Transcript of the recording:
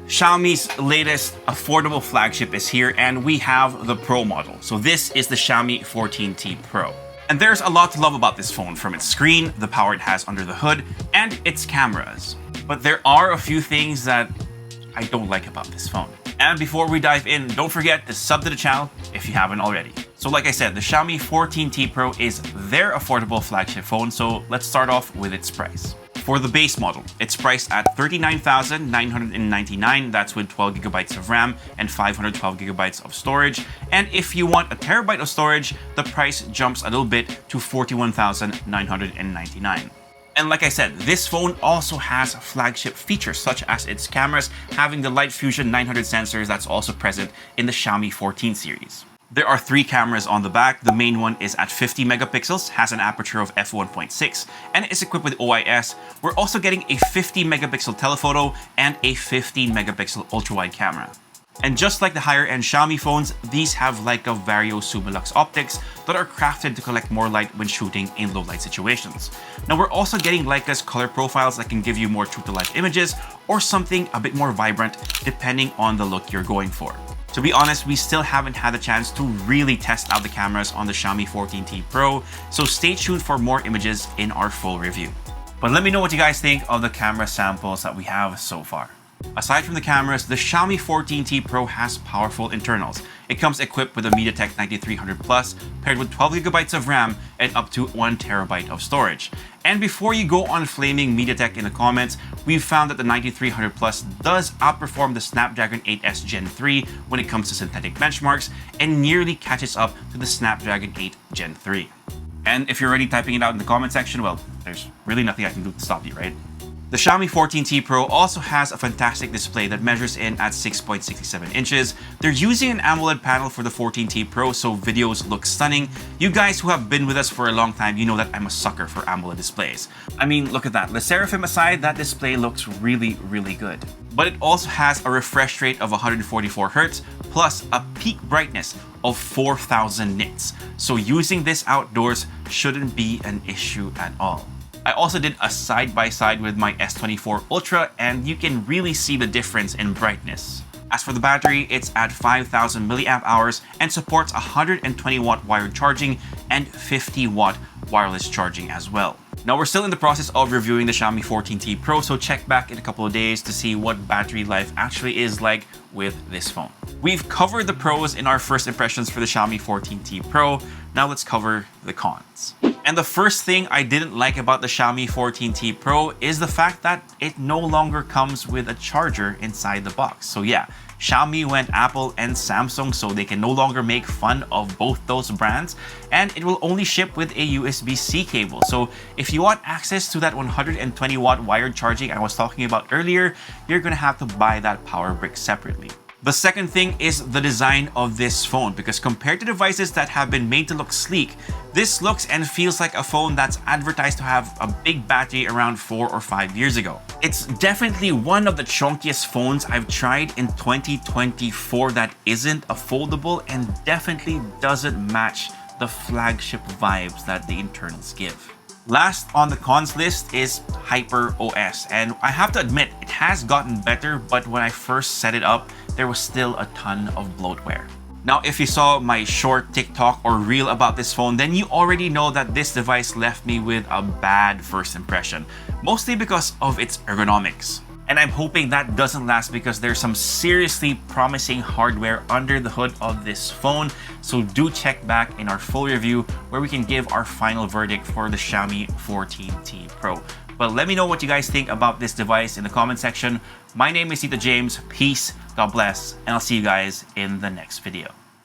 Xiaomi's latest affordable flagship is here, and we have the Pro model. So this is the Xiaomi 14T Pro. And there's a lot to love about this phone, from its screen, the power it has under the hood, and its cameras. But there are a few things that I don't like about this phone. And before we dive in, don't forget to sub to the channel if you haven't already. So like I said, the Xiaomi 14T Pro is their affordable flagship phone, so let's start off with its price. For the base model, it's priced at $39,999. That's with 12 gigabytes of RAM and 512 gigabytes of storage. And if you want a terabyte of storage, the price jumps a little bit to $41,999. And like I said, this phone also has flagship features such as its cameras, having the Light Fusion 900 sensors that's also present in the Xiaomi 14 series. There are 3 cameras on the back. The main one is at 50 megapixels, has an aperture of f1.6, and is equipped with OIS. We're also getting a 50 megapixel telephoto and a 15 megapixel ultra-wide camera. And just like the higher-end Xiaomi phones, these have Leica Vario Summilux optics that are crafted to collect more light when shooting in low-light situations. Now we're also getting Leica's color profiles that can give you more true-to-life images or something a bit more vibrant depending on the look you're going for. To be honest, we still haven't had a chance to really test out the cameras on the Xiaomi 14T Pro, so stay tuned for more images in our full review. But let me know what you guys think of the camera samples that we have so far. Aside from the cameras, the Xiaomi 14T Pro has powerful internals. It comes equipped with a MediaTek 9300 Plus, paired with 12 gigabytes of RAM and up to 1 terabyte of storage. And before you go on flaming MediaTek in the comments, we've found that the 9300 Plus does outperform the Snapdragon 8S Gen 3 when it comes to synthetic benchmarks and nearly catches up to the Snapdragon 8 Gen 3. And if you're already typing it out in the comment section, well, there's really nothing I can do to stop you, right? The Xiaomi 14T Pro also has a fantastic display that measures in at 6.67 inches. They're using an AMOLED panel for the 14T Pro, so videos look stunning. You guys who have been with us for a long time, you know that I'm a sucker for AMOLED displays. I mean, look at that. The Seraphim aside, that display looks really good. But it also has a refresh rate of 144 Hz plus a peak brightness of 4000 nits. So using this outdoors shouldn't be an issue at all. I also did a side-by-side with my S24 Ultra, and you can really see the difference in brightness. As for the battery, it's at 5000 milliamp hours and supports 120 watt wired charging and 50 watt wireless charging as well. Now we're still in the process of reviewing the Xiaomi 14T Pro, so check back in a couple of days to see what battery life actually is like with this phone. We've covered the pros in our first impressions for the Xiaomi 14T Pro. Now let's cover the cons. And the first thing I didn't like about the Xiaomi 14T Pro is the fact that it no longer comes with a charger inside the box. So yeah, Xiaomi went Apple and Samsung, so they can no longer make fun of both those brands, and it will only ship with a USB-C cable. So if you want access to that 120 watt wired charging I was talking about earlier, you're gonna have to buy that power brick separately. The second thing is the design of this phone, because compared to devices that have been made to look sleek, this looks and feels like a phone that's advertised to have a big battery around 4 or 5 years ago. It's definitely one of the chunkiest phones I've tried in 2024 that isn't a foldable, and definitely doesn't match the flagship vibes that the internals give. Last on the cons list is HyperOS, and I have to admit, it has gotten better, but when I first set it up, there was still a ton of bloatware. Now, if you saw my short TikTok or reel about this phone, then you already know that this device left me with a bad first impression, mostly because of its ergonomics. And I'm hoping that doesn't last, because there's some seriously promising hardware under the hood of this phone. So do check back in our full review where we can give our final verdict for the Xiaomi 14T Pro. But let me know what you guys think about this device in the comment section. My name is Tito James. Peace, God bless, and I'll see you guys in the next video.